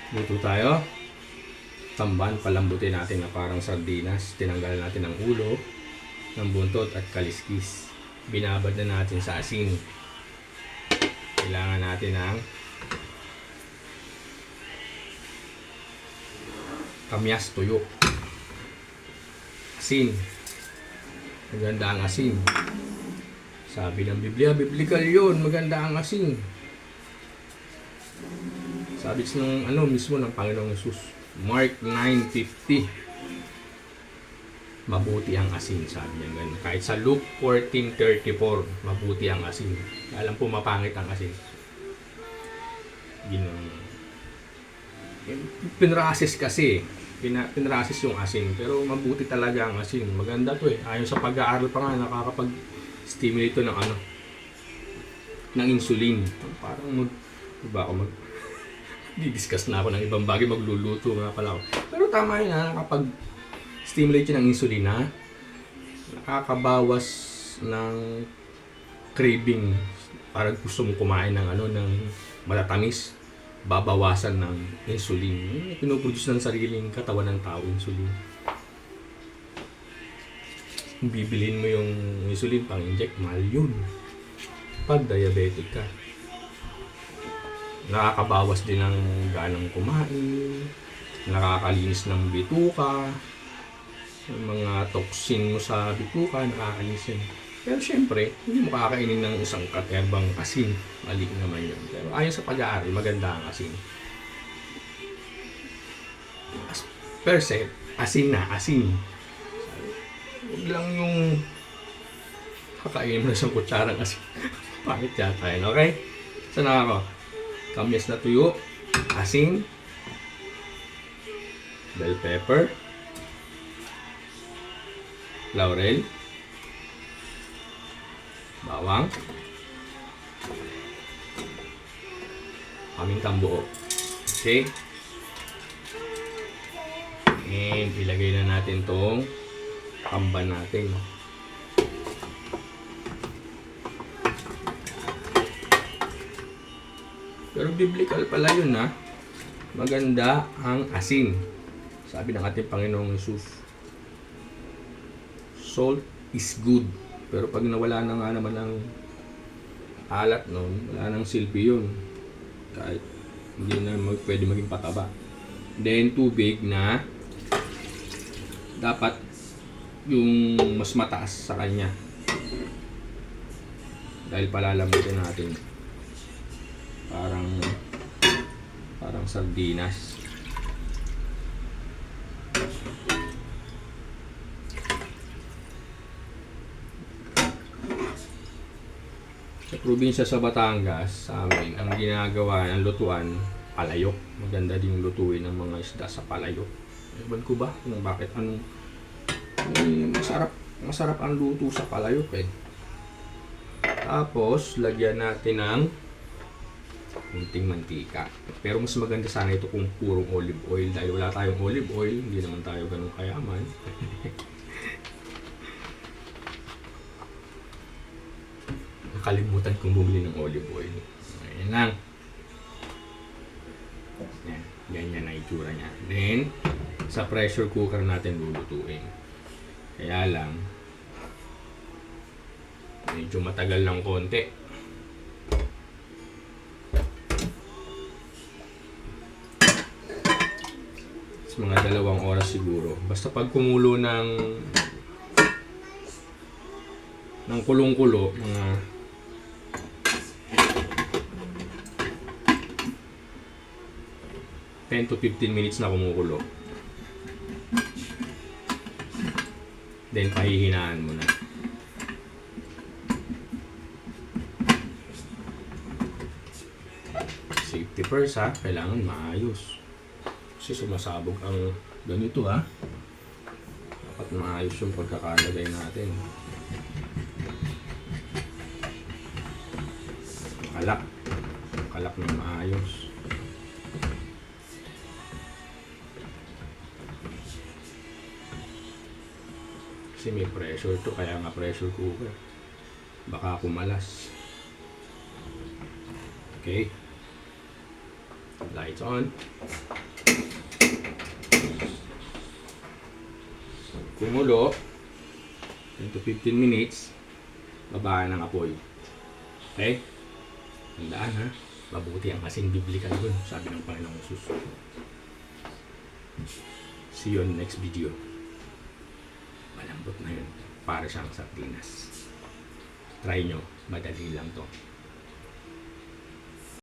Luto tayo. Tamban, palambutin natin na parang sardinas. Tinanggal natin ang ulo, ng buntot at kaliskis. Binabad na natin sa asin. Kailangan natin ng kamyas, tuyo, asin. Maganda ang asin. Sabi ng Biblia, biblical yun, maganda ang asin. Sabi ng mismo ng Panginoong Jesus, Mark 9:50. Mabuti ang asin, sabi niya ganun. Kahit sa Luke 14:34, mabuti ang asin. Alam po mapangit ang asin. Pinrasis kasi. Pinrasis yung asin. Pero mabuti talaga ang asin. Maganda to eh. Ayon sa pag-aaral pa nga, nakakapag-stimulate to ng insulin. Parang di-discuss na ako ng ibang bagay, magluluto nga pala ako. Pero tama yun ha, nakapag-stimulate yun ng insulin ha. Nakakabawas ng craving. Parang gusto mong kumain ng ng matatamis. Babawasan ng insulin. Pinoproduce ng sariling katawan ng tao, insulin. Kung bibilhin mo yung insulin pang-inject, mahal yun. Pag diabetic ka. Nakakabawas din ng ganang kumain, nakakalinis ng bituka, yung mga toxin mo sa bituka, nakakalinis yun. Pero syempre, hindi mo kakainin ng isang katebang asin. Mali naman yun. Pero ayon sa pag-aaral, maganda ang asin. Per se, asin na, asin. Huwag lang yung kakainin mo na isang kutsarang asin. Pangit yata yun, okay? Saan na ako? Kamyas na tuyo, asin, bell pepper, laurel, bawang, pamintang buo. Okay? And ilagay na natin tong tamban natin. Pero biblical pala yun ha. Maganda ang asin. Sabi ng ating Panginoong Jesus, salt is good. Pero pag nawala na nga naman ng alat nun, wala nang silbi yun. Kahit hindi na pwede maging pataba. Then tubig na dapat yung mas mataas sa kanya. Dahil palalambutin natin. Parang sardinas. Sa probinsya sa Batangas, sa amin, ang ginagawa ng lutuan, palayok. Maganda din lutuin ng mga isda sa palayok. Ewan ko ba kung bakit masarap ang luto sa palayok eh. Tapos, lagyan natin ng kunting mantika. Pero mas maganda sana ito kung purong olive oil. Dahil wala tayong olive oil, hindi naman tayo ganun kayaman. Nakalimutan kong bumili ng olive oil. Ayan lang. Ayan. Ganyan na itsura niya. Then, sa pressure cooker natin lulutuin. Kaya lang, medyo matagal lang konti. Mga 2 oras siguro. Basta pag kumulo ng kulong-kulo, mga 10 to 15 minutes na kumukulo. Then pahihinaan mo na. Safety first ha, kailangan maayos. Kasi sumasabog ang ganito ha. Dapat maayos yung pagkakalagay natin. Kalak ng maayos. Kasi may pressure to, kaya nga pressure cooker. Baka kumalas. Okay. Lights on. Kumulo. 10 to 15 minutes. Babaan ng apoy. Okay? Tandaan ha. Mabuti ang asin biblical dun. Sabi ng Panginoong Jesus. See you on the next video. Malambot na yun. Para siyang sardinas. Try nyo. Madali lang to.